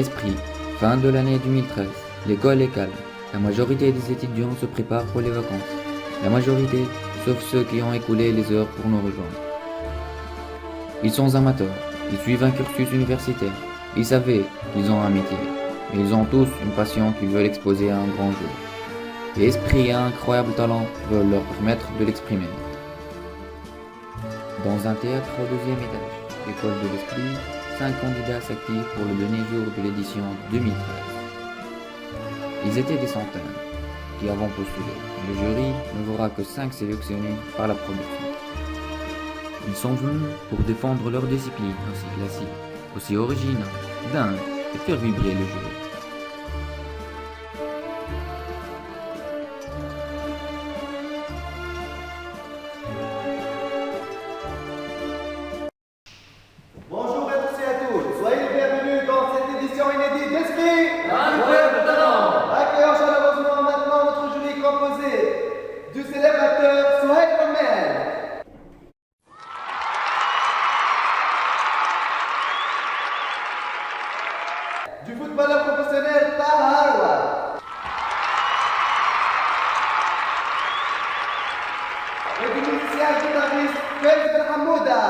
Esprit, fin de l'année 2013. L'école est calme. La majorité des étudiants se préparent pour les vacances. La majorité, sauf ceux qui ont écoulé les heures pour nous rejoindre. Ils sont amateurs, ils suivent un cursus universitaire. Ils savaient qu'ils ont un métier. Et ils ont tous une passion qu'ils veulent exposer à un grand jour. Et Esprit et un incroyable talent veulent leur permettre de l'exprimer. Dans un théâtre au deuxième étage, l'école de l'Esprit, 5 candidats s'activent pour le dernier jour de l'édition 2013. Ils étaient des centaines qui avons postulé. Le jury ne verra que 5 sélectionnés par la production. Ils sont venus pour défendre leur discipline aussi classique, aussi originale, dingue et faire vibrer le jury. Bonjour à tous et à toutes, soyez les bienvenus dans cette édition inédite d'Esprit. Incroyable talent! Accueillons chaleureusement maintenant notre jury composé du célèbre acteur Sohail Ahmed, du footballeur professionnel Taha Harwa et du musicien guitariste Faiz Ben Hamouda.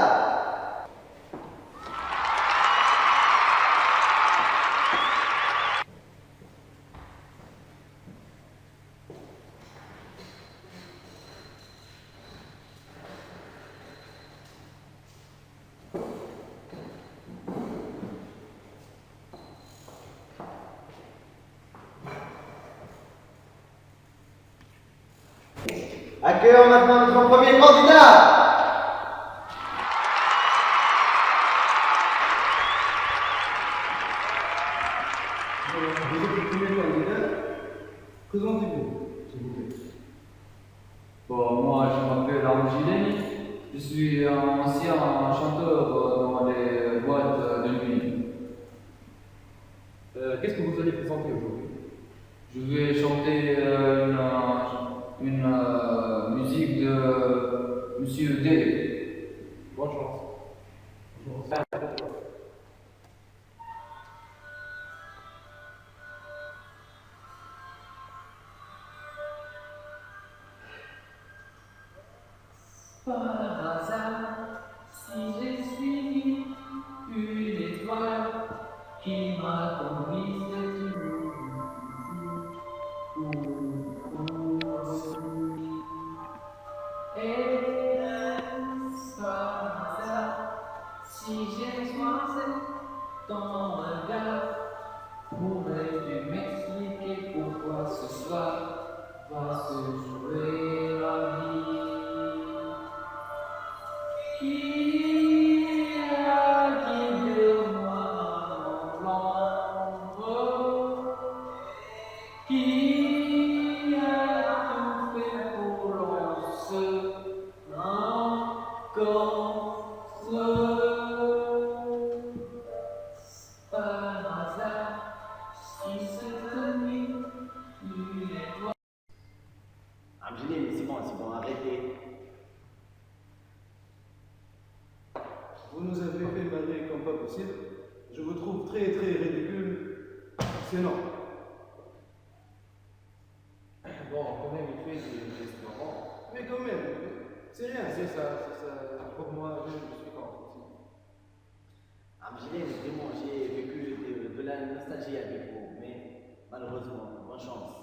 Accueillons maintenant notre premier candidat. Vous êtes le premier candidat. Présentez-vous, s'il vous plaît. Bon, moi, je m'appelle Amjileni. Je suis un ancien chanteur dans les boîtes de nuit. Qu'est-ce que vous allez présenter aujourd'hui? Je vais chanter une musique de Monsieur D. Bonne chance. Bonne chance. Par hasard, si j'ai suivi une étoile qui m'a conduit cette nuit. Et par hasard, si j'ai croisé ton regard, pourrais-tu m'expliquer pourquoi ce soir va se jouer la vie? Qui a guidé moi mon ombre? Qui a tout fait pour l'on se rencontre? Par hasard, si cette nuit, une étoile. Amjileni, c'est bon, arrêtez. Vous nous avez fait marrer comme pas possible. Je vous trouve très ridicule. C'est non. Bon, quand même, il fait des restaurants. Mais quand même, c'est rien. C'est ça. Pour moi, je suis contre aussi. Amjileni, vraiment, j'ai vécu de la nostalgie avec vous, mais malheureusement, bonne chance.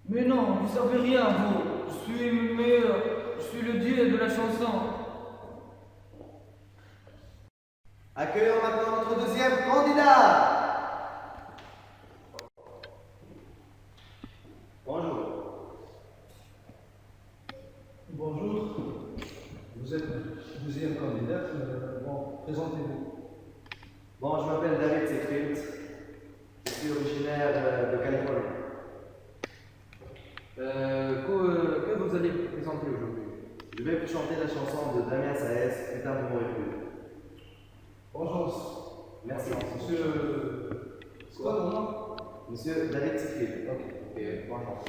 Mais non, vous savez rien, vous. Je suis le meilleur. Je suis le dieu de la chanson. Accueillons maintenant notre deuxième candidat. Bonjour. Bonjour. Vous êtes deuxième candidate. Bon, présentez-vous. Bon, je m'appelle David Siegfried. Je suis originaire de Californie. Que vous allez présenter aujourd'hui? Je vais vous chanter la chanson de Damien Saez, Putain de mon refuge. Bonne chance. Merci. Monsieur. C'est quoi ton nom? Monsieur David Siegfried. Ok, bonne chance.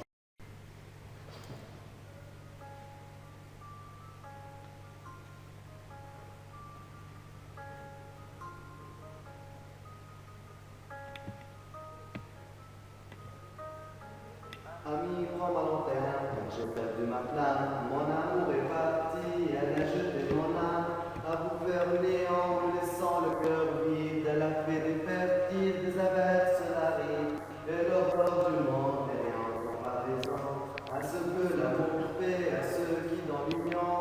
j'ai perdu ma flamme, mon amour est parti, elle a jeté mon âme à vous faire néant, me laissant le cœur vide. Elle a fait des fertiles, des averses la rive, et l'horreur du monde est en comparaison à ce que l'amour fait à ceux qui dans l'union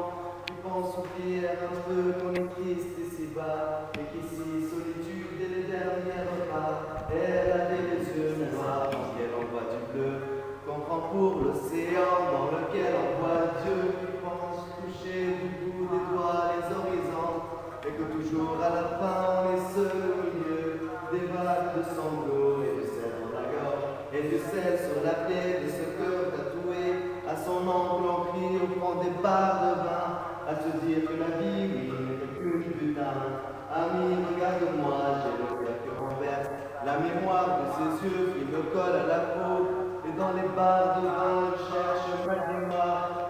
qui font souffrir un peu qu'on est triste ici-bas, et qu'ici solitude est les derniers repas. Elle avait les yeux noirs dans lesquels on voit du bleu, qu'on prend pour l'océan dans lequel on voit Dieu, qui pense toucher du bout des doigts les horizons, et que toujours à la fin on est seul au milieu des vagues de sanglots et de sel dans la gorge, et du sel sur la plaie de ce cœur tatoué. À son oncle on crie au fond des barres de vin, à se dire que la vie, oui, n'est qu'une putain. Ami, regarde-moi, j'ai le cœur qui renverse, la mémoire de ses yeux qui me colle à la peau, et dans les barres de vin je cherche Fatima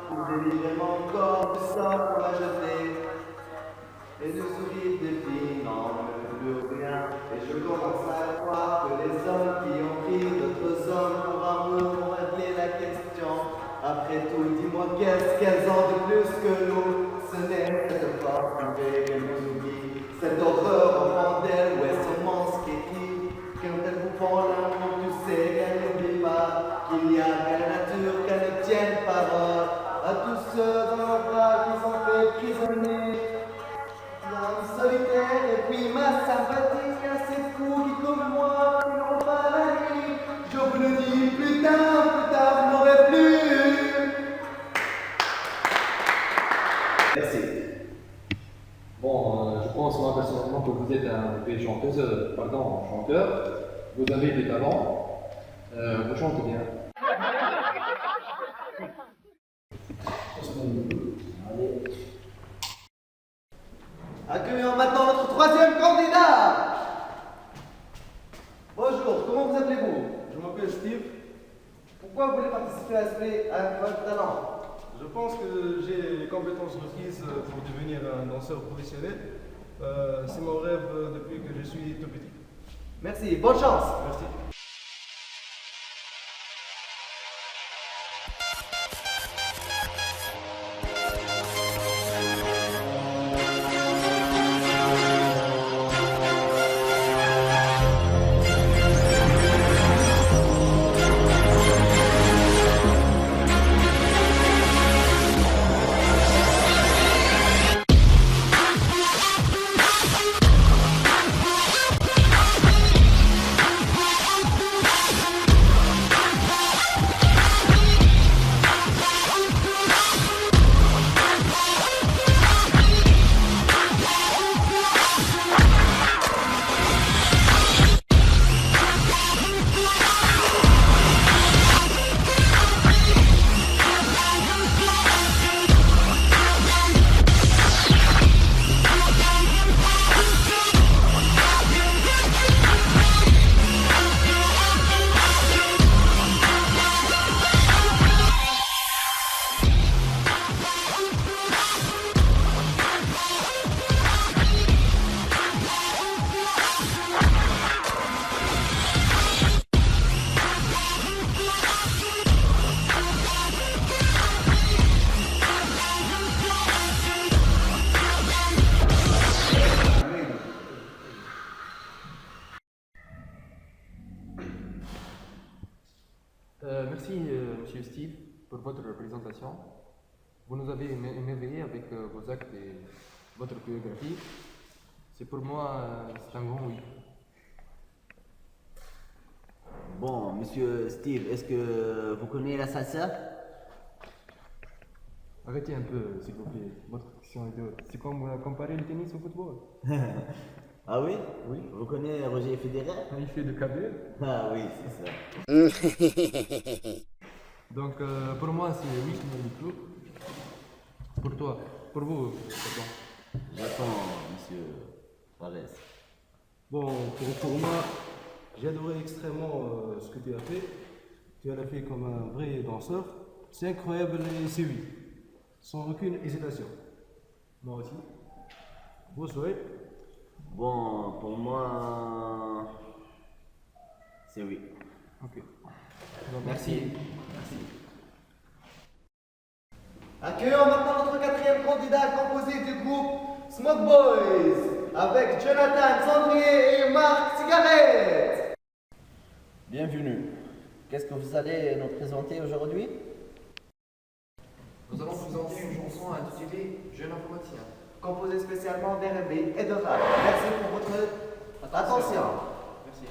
pour délivrer mon corps du sort qu'on m'a jeté. Et le sourire des filles n'en veut plus rien, et je commence à croire que les hommes qui ont pris d'autres hommes pour amour vont régler la question. Après tout, dis-moi qu'est-ce qu'elles ont de plus que nous? Ce n'est cette force privée qu'elles nous oublient, cette horreur au fond d'elles où elles sont monstres-écrits. Quand elles vous font l'amour, tu sais qu'elles n'oublient pas qu'il n'y a qu'à la nature qu'elles ne tiennent parole. À tous ceux dans leurs bras qui sont faits prisonniers, l'âme solitaire, et puis ma sympathie à ces fous qui comme moi qui n'ont pas la nuit. Je vous le dis, plus tard, vous n'aurez plus. Merci. Bon, je pense moi personnellement que vous êtes un peu chanteur. Vous avez des talents. Vous chantez bien. Accueillons maintenant notre troisième candidat. Bonjour, comment vous appelez-vous? Je m'appelle Steve. Pourquoi vous voulez participer à ce votre talent? Je pense que j'ai les compétences requises pour devenir un danseur professionnel. C'est mon rêve depuis que je suis tout petit. Merci, bonne chance. Merci. Merci, Monsieur Steve, pour votre présentation. Vous nous avez émerveillés avec vos actes et votre chorégraphie. C'est pour moi, c'est un grand oui. Bon, monsieur Steve, est-ce que vous connaissez la salsa? Arrêtez un peu, s'il vous plaît. Votre question est de... C'est comme comparer le tennis au football. Ah oui? Oui. Vous connaissez Roger Federer? Il fait de cabine. Ah oui, c'est ça. Donc, pour moi, c'est oui, mais du club. Pour toi, pour vous, c'est bon. J'attends, monsieur Fares. Bon, pour moi, j'ai adoré extrêmement ce que tu as fait. Tu l'as fait comme un vrai danseur. C'est incroyable et c'est oui, sans aucune hésitation. Moi aussi. Vous souhaitez. Bon, pour moi, c'est oui. Ok. Merci. Merci. Accueillons maintenant notre quatrième candidat composé du groupe Smoke Boys avec Jonathan Sandrier et Marc Cigarette. Bienvenue. Qu'est-ce que vous allez nous présenter aujourd'hui? Nous allons présenter une chanson intitulée Jeune informaticien. Composé spécialement d'R&B et de rap. Merci pour votre attention. Merci.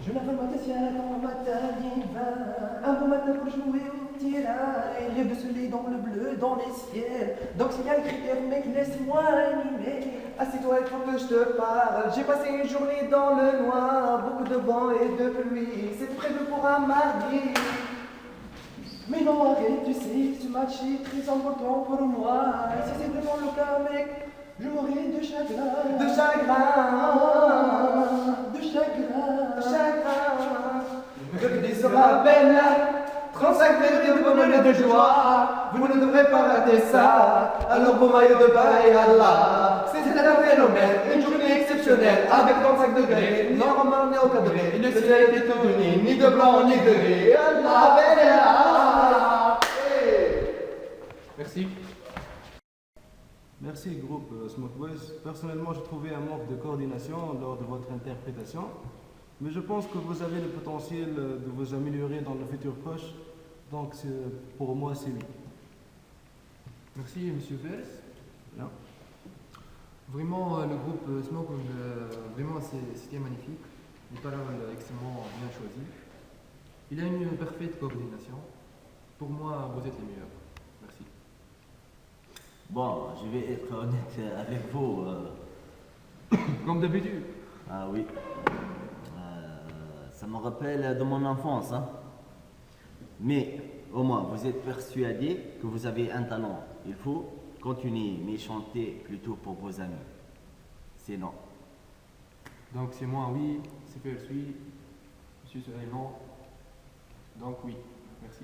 Jeune informaticien dans matin divin, un bon matin pour jouer au terrain, et rêve de soleil dans le bleu, dans les ciels. Donc s'il y a un critère, mec, laisse-moi animer. Assieds-toi, il faut que je te parle. J'ai passé une journée dans le noir, beaucoup de vent et de pluie. C'est prévu pour un mardi. Mais non, arrête, tu sais, ce match est très important pour moi. Et si c'est vraiment le cas, mec, je mourrai de chagrin. De chagrin. De chagrin. De chagrin. Que tu sera belle. 35 de bonheur et de joie. Vous ne devrez pas rater ça. Alors beau maillot de bail, Allah. C'est un phénomène, une journée exceptionnelle. Avec 35 degrés, normalement né au cadré. Le ciel était tout uni, ni de blanc ni de gris. Allah, bella. Merci. Merci groupe Smoke Boys. Personnellement, j'ai trouvé un manque de coordination lors de votre interprétation, mais je pense que vous avez le potentiel de vous améliorer dans le futur proche, donc pour moi c'est oui. Merci, monsieur Vels. Non. Vraiment, le groupe Smoke, vraiment, c'était magnifique. Les paroles extrêmement bien choisies. Il a une parfaite coordination. Pour moi, vous êtes les meilleurs. Merci. Bon, je vais être honnête avec vous. Comme d'habitude. Ah oui. Ça me rappelle de mon enfance. Hein. Mais au moins, vous êtes persuadé que vous avez un talent. Il faut continuer, mais chanter plutôt pour vos amis. Sinon. Donc c'est moi, oui. C'est Fels, oui. Monsieur Soleil, non. Donc oui. Merci.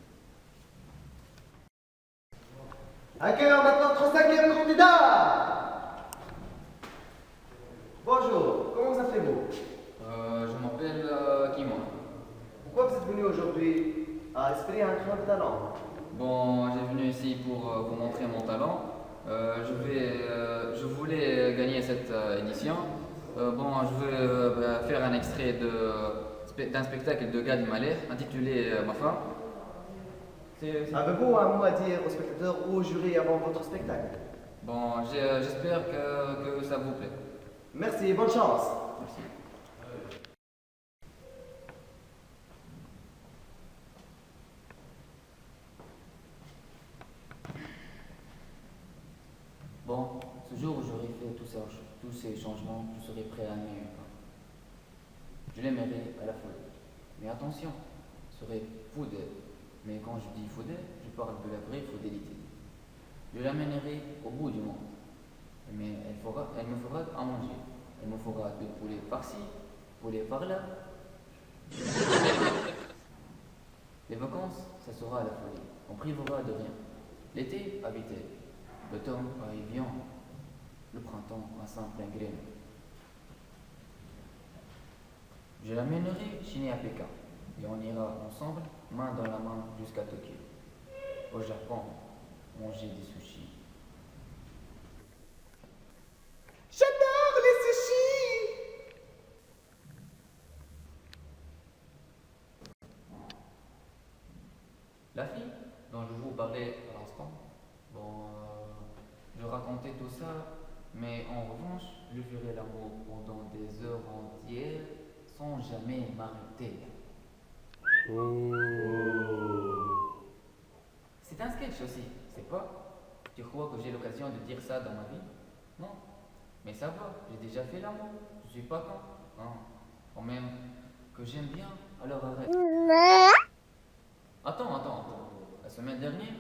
Accueillons maintenant notre cinquième candidat. Bonjour, comment vous appelez-vous? Je m'appelle Kimo. Pourquoi vous êtes venu aujourd'hui à espérer un grand talent? Bon, j'ai venu ici pour vous montrer mon talent. Je voulais gagner cette édition. Bon, je veux faire un extrait d'un spectacle de Gad Elmaleh intitulé Ma femme. Avez-vous un mot à dire aux spectateurs ou aux jurys avant votre spectacle? Bon, j'espère que ça vous plaît. Merci, bonne chance. Merci. Bon, ce jour où j'aurai fait tous ces changements, je serai prêt à aimer une femme. Je l'aimerai à la folie. Mais attention, je serai fou d'elle. Mais quand je dis fou d'elle, je parle de la vraie fidélité. Je l'amènerai au bout du monde. Mais elle me fera à manger. Elle me fera de poulet par-ci, poulet par-là. Les vacances, ça sera à la folie. On privera de rien. L'été, à Vitel. L'automne, à Evian. Le printemps, à Saint-Plein-Graine. Je l'amènerai chiner à Pékin. Et on ira ensemble, main dans la main, jusqu'à Tokyo. Au Japon, manger des sushis. J'adore les sushis. La fille dont je vous parlais à l'instant, bon, je racontais tout ça, mais en revanche, je ferai l'amour pendant des heures entières sans jamais m'arrêter. C'est un sketch aussi, c'est pas? Tu crois que j'ai l'occasion de dire ça dans ma vie? Non. Mais ça va, j'ai déjà fait l'amour, je suis pas con. Hein. Quand même, que j'aime bien, alors arrête. Attends. La semaine dernière,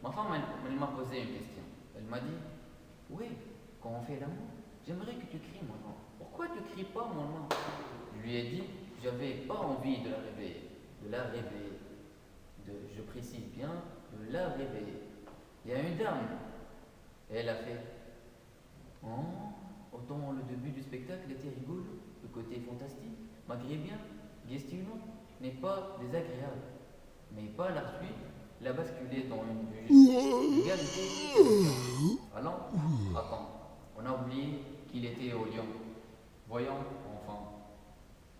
ma femme elle m'a posé une question. Elle m'a dit, oui, quand on fait l'amour, j'aimerais que tu cries mon nom. Pourquoi tu cries pas mon nom? Je lui ai dit que j'avais pas envie de la réveiller. Je précise bien, de la réveiller. Il y a une dame. Et elle a fait, oh, autant le début du spectacle était rigolo, le côté fantastique, malgré bien, Guestilon n'est pas désagréable. Mais par la suite, il a basculé dans une vulgarité. Allons, attends, on a oublié qu'il était au lion. Voyons, enfant.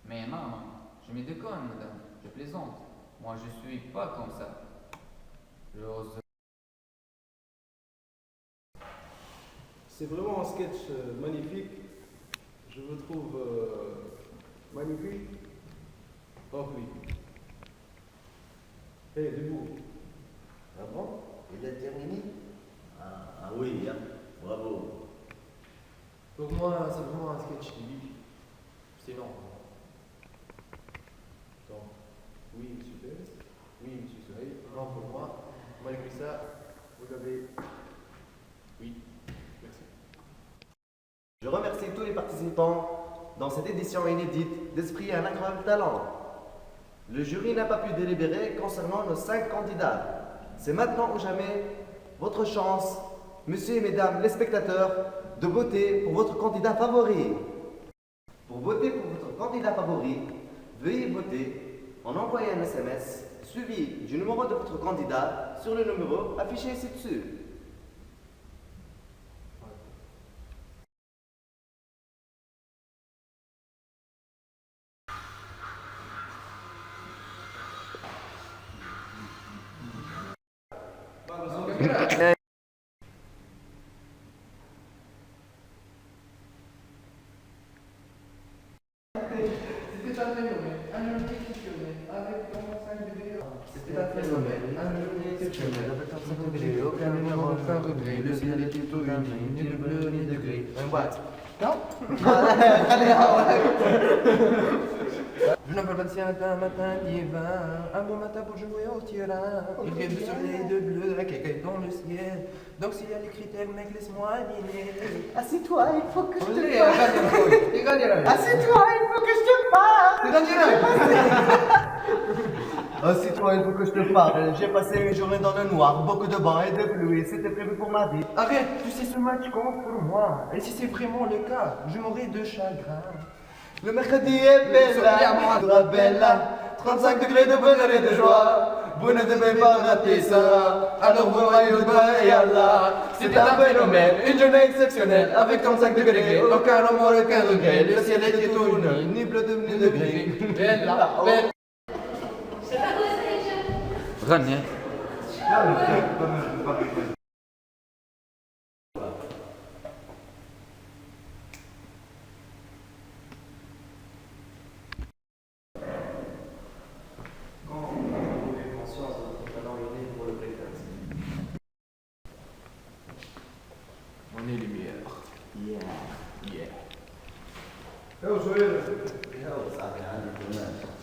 Mais maman, je me déconne, madame, je plaisante. Moi, je suis pas comme ça. J'ose. C'est vraiment un sketch magnifique. Je le trouve magnifique. Rempli. Hé, debout. Ah bon? Il a terminé? Ah oui, hein. Bravo. Pour moi, c'est vraiment un sketch typique. C'est long. Donc, oui, monsieur Pérez. Oui, monsieur Soleil. Non, pour moi, malgré ça, vous avez. Oui, merci. Je remercie tous les participants dans cette édition inédite d'Esprit et un incroyable talent. Le jury n'a pas pu délibérer concernant nos 5 candidats. C'est maintenant ou jamais votre chance, messieurs et mesdames les spectateurs, de voter pour votre candidat favori. Pour voter pour votre candidat favori, veuillez voter en envoyant un SMS suivi du numéro de votre candidat sur le numéro affiché ci-dessus. C'était un phénomène, un journée exceptionnel, avec 45 degrés. C'était un phénomène, un journée exceptionnel, avec 45 degrés, aucun numéro, aucun regret. Le ciel était tout uni, ni de bleu, ni de gris. Un boîte. Non? Je m'appelle Bastien, un matin divin, un bon matin pour jouer au terrain. Il y a du soleil de bleu, la cacaille dans le ciel. Donc s'il y a des critères, mec, laisse-moi dîner. Assieds-toi, il faut que je te Allez, parle. arrête, Assieds-toi, il faut que je te parle. Assieds-toi, il faut que je te parle. J'ai passé mes journées dans le noir, beaucoup de bains et de pluie. C'était prévu pour ma vie. Arrête, tu sais, ce match compte pour moi. Et si c'est vraiment le cas, je mourrai de chagrin. Le mercredi est bella, bella, 35 degrés de bonheur et de joie. Vous ne devez pas rater ça. Alors vous voyez le bas et Allah. C'était un phénomène, une journée exceptionnelle, avec 35 degrés, aucun remords, aucun regret. Le ciel était tout uni, ni bleu ni de gris. Bella, bella. غني. Quand vous avez conscience de votre talent inné pour le breakdance? On est les meilleurs. Yeah. Yeah. Hé, Joël. Yo, ça fait un peu.